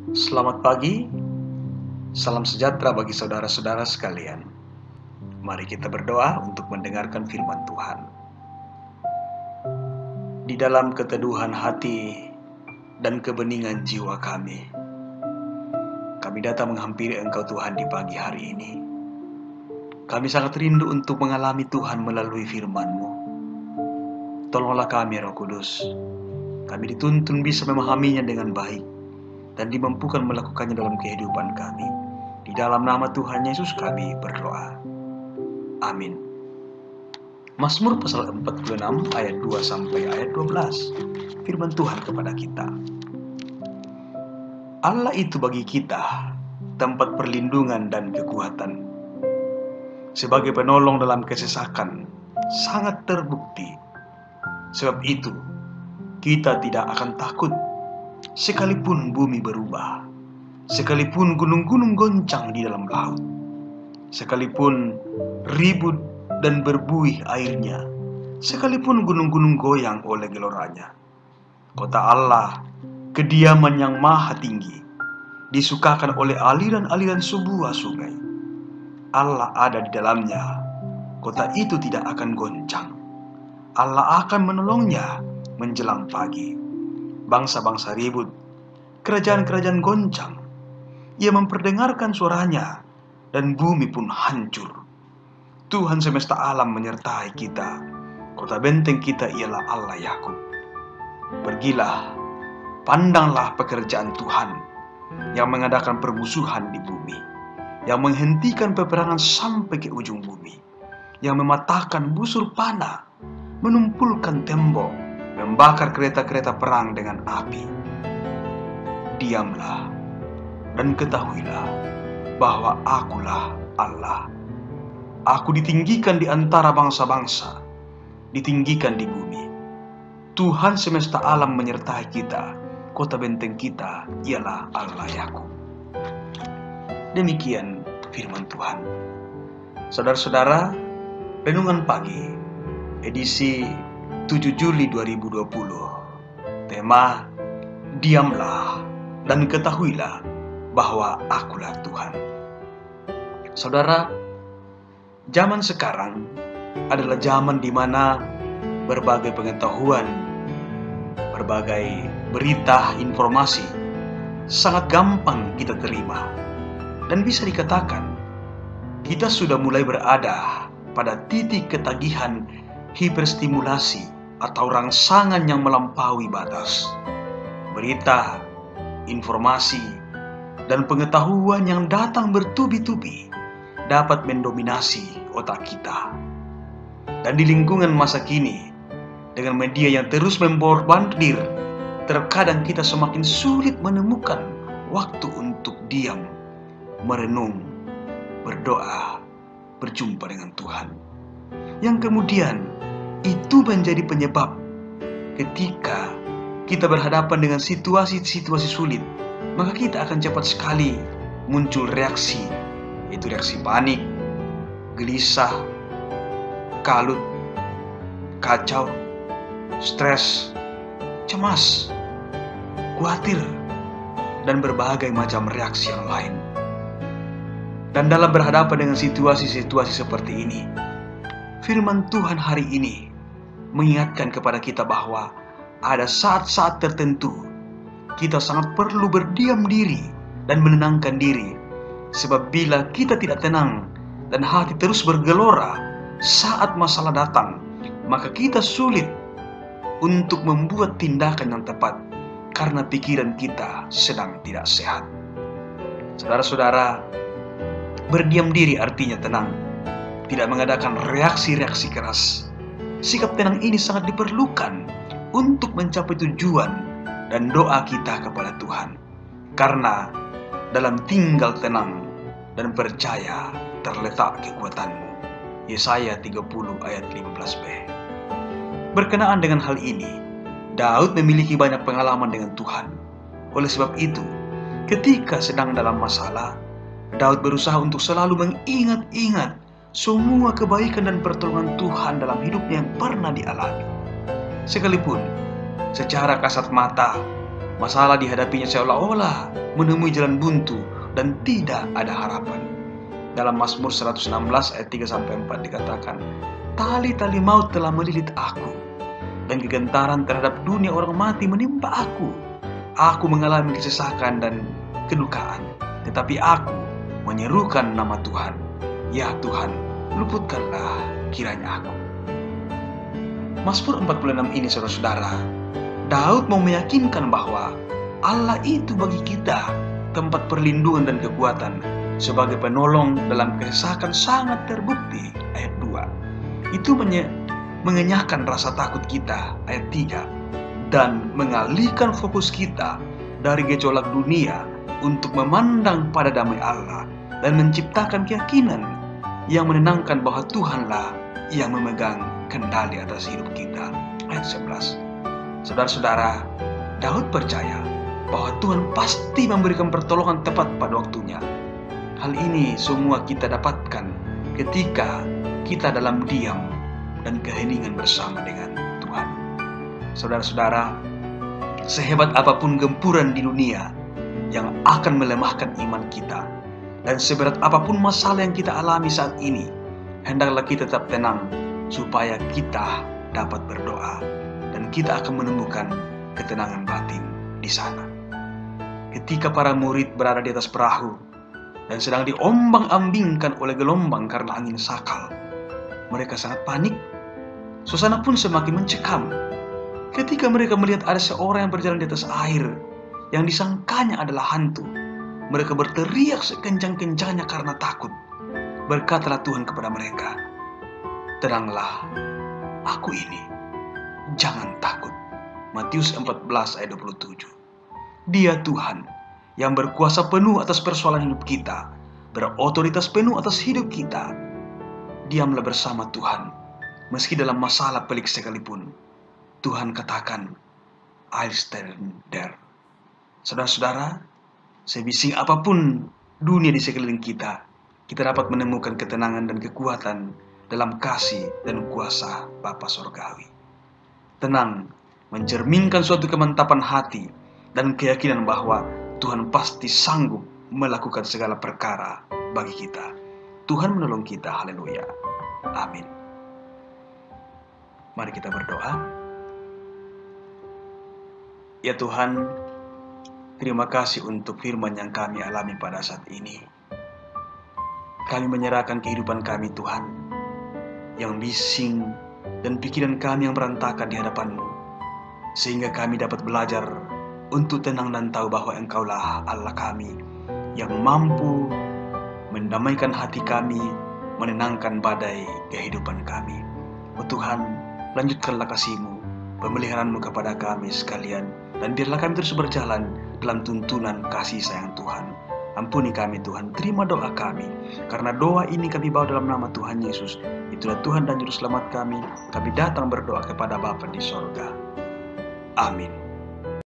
Selamat pagi, salam sejahtera bagi saudara-saudara sekalian. Mari kita berdoa untuk mendengarkan firman Tuhan. Di dalam keteduhan hati dan kebeningan jiwa kami datang menghampiri Engkau Tuhan di pagi hari ini. Kami sangat rindu untuk mengalami Tuhan melalui firman-Mu. Tolonglah kami, Roh Kudus. Kami dituntun bisa memahaminya dengan baik dan dimampukan melakukannya dalam kehidupan kami. Di dalam nama Tuhan Yesus kami berdoa. Amin. Mazmur pasal 46 ayat 2 sampai ayat 12. Firman Tuhan kepada kita. Allah itu bagi kita tempat perlindungan dan kekuatan. Sebagai penolong dalam kesesakan, sangat terbukti. Sebab itu, kita tidak akan takut sekalipun bumi berubah, sekalipun gunung-gunung goncang di dalam laut, sekalipun ribut dan berbuih airnya, sekalipun gunung-gunung goyang oleh geloranya. Kota Allah, kediaman yang maha tinggi, disukakan oleh aliran-aliran sebuah sungai. Allah ada di dalamnya, kota itu tidak akan goncang. Allah akan menolongnya menjelang pagi. Bangsa-bangsa ribut, kerajaan-kerajaan goncang. Ia memperdengarkan suaranya, dan bumi pun hancur. Tuhan semesta alam menyertai kita. Kota benteng kita ialah Allah Yakub. Pergilah, pandanglah pekerjaan Tuhan yang mengadakan permusuhan di bumi, yang menghentikan peperangan sampai ke ujung bumi, yang mematahkan busur panah, menumpulkan tembok, membakar kereta-kereta perang dengan api. Diamlah dan ketahuilah bahwa Akulah Allah. Aku ditinggikan di antara bangsa-bangsa, ditinggikan di bumi. Tuhan semesta alam menyertai kita. Kota benteng kita ialah Allah Yakub. Demikian firman Tuhan. Saudara-saudara, renungan pagi edisi 7 Juli 2020. Tema, diamlah dan ketahuilah bahwa Akulah Tuhan. Saudara, zaman sekarang adalah zaman di mana berbagai pengetahuan, berbagai berita, informasi sangat gampang kita terima. Dan bisa dikatakan, kita sudah mulai berada pada titik ketagihan hiperstimulasi atau rangsangan yang melampaui batas. Berita, informasi, dan pengetahuan yang datang bertubi-tubi dapat mendominasi otak kita. Dan di lingkungan masa kini, dengan media yang terus membombardir, terkadang kita semakin sulit menemukan waktu untuk diam, merenung, berdoa, berjumpa dengan Tuhan. Yang kemudian itu menjadi penyebab ketika kita berhadapan dengan situasi-situasi sulit, maka kita akan cepat sekali muncul reaksi, yaitu reaksi panik, gelisah, kalut, kacau, stres, cemas, khawatir, dan berbagai macam reaksi yang lain. Dan dalam berhadapan dengan situasi-situasi seperti ini, firman Tuhan hari ini mengingatkan kepada kita bahwa ada saat-saat tertentu kita sangat perlu berdiam diri dan menenangkan diri. Sebab bila kita tidak tenang dan hati terus bergelora saat masalah datang, maka kita sulit untuk membuat tindakan yang tepat karena pikiran kita sedang tidak sehat. Saudara-saudara, berdiam diri artinya tenang, tidak mengadakan reaksi-reaksi keras. Sikap tenang ini sangat diperlukan untuk mencapai tujuan dan doa kita kepada Tuhan. Karena dalam tinggal tenang dan percaya terletak kekuatanmu. Yesaya 30 ayat 15b. Berkenaan dengan hal ini, Daud memiliki banyak pengalaman dengan Tuhan. Oleh sebab itu, ketika sedang dalam masalah, Daud berusaha untuk selalu mengingat-ingat semua kebaikan dan pertolongan Tuhan dalam hidupnya yang pernah dialami. Sekalipun secara kasat mata Masalah dihadapinya seolah-olah menemui jalan buntu dan tidak ada harapan. Dalam Mazmur 116 ayat 3-4 dikatakan, "Tali-tali maut telah melilit aku, dan kegentaran terhadap dunia orang mati menimpa aku. Aku mengalami kesesakan dan kedukaan, tetapi aku menyerukan nama Tuhan. Ya Tuhan, luputkanlah kiranya aku." Mazmur 46 ini, saudara-saudara, Daud mau meyakinkan bahwa Allah itu bagi kita tempat perlindungan dan kekuatan. Sebagai penolong dalam kesesakan sangat terbukti. Ayat 2. Itu mengenyahkan rasa takut kita. Ayat 3. Dan mengalihkan fokus kita dari gejolak dunia untuk memandang pada damai Allah dan menciptakan keyakinan yang menenangkan bahwa Tuhanlah yang memegang kendali atas hidup kita. Ayat 11. Saudara-saudara, Daud percaya bahwa Tuhan pasti memberikan pertolongan tepat pada waktunya. Hal ini semua kita dapatkan ketika kita dalam diam dan keheningan bersama dengan Tuhan. Saudara-saudara, sehebat apapun gempuran di dunia yang akan melemahkan iman kita, dan seberat apapun masalah yang kita alami saat ini, hendaklah kita tetap tenang supaya kita dapat berdoa dan kita akan menemukan ketenangan batin di sana. Ketika para murid berada di atas perahu dan sedang diombang-ambingkan oleh gelombang karena angin sakal, mereka sangat panik. Suasana pun semakin mencekam. Ketika mereka melihat ada seorang yang berjalan di atas air yang disangkanya adalah hantu, mereka berteriak sekencang-kencangnya karena takut. Berkatalah Tuhan kepada mereka, "Tenanglah, aku ini, jangan takut." Matius 14 ayat 27. Dia Tuhan yang berkuasa penuh atas persoalan hidup kita, berotoritas penuh atas hidup kita. Diamlah bersama Tuhan, meski dalam masalah pelik sekalipun. Tuhan katakan, "I'll stand there." Saudara-saudara, sebising apapun dunia di sekeliling kita, kita dapat menemukan ketenangan dan kekuatan dalam kasih dan kuasa Bapa Sorgawi. Tenang, mencerminkan suatu kemantapan hati dan keyakinan bahwa Tuhan pasti sanggup melakukan segala perkara bagi kita. Tuhan menolong kita, haleluya. Amin. Mari kita berdoa. Ya Tuhan, terima kasih untuk firman yang kami alami pada saat ini. Kami menyerahkan kehidupan kami Tuhan, yang bising dan pikiran kami yang berantakan di hadapan-Mu, sehingga kami dapat belajar untuk tenang dan tahu bahwa Engkaulah Allah kami yang mampu mendamaikan hati kami, menenangkan badai kehidupan kami. Oh Tuhan, lanjutkanlah kasih-Mu, pemeliharaan-Mu kepada kami sekalian, dan biarlah kami terus berjalan dalam tuntunan kasih sayang Tuhan. Ampuni kami Tuhan, terima doa kami, karena doa ini kami bawa dalam nama Tuhan Yesus. Itulah Tuhan dan Juru Selamat kami. Kami datang berdoa kepada Bapa di sorga. Amin.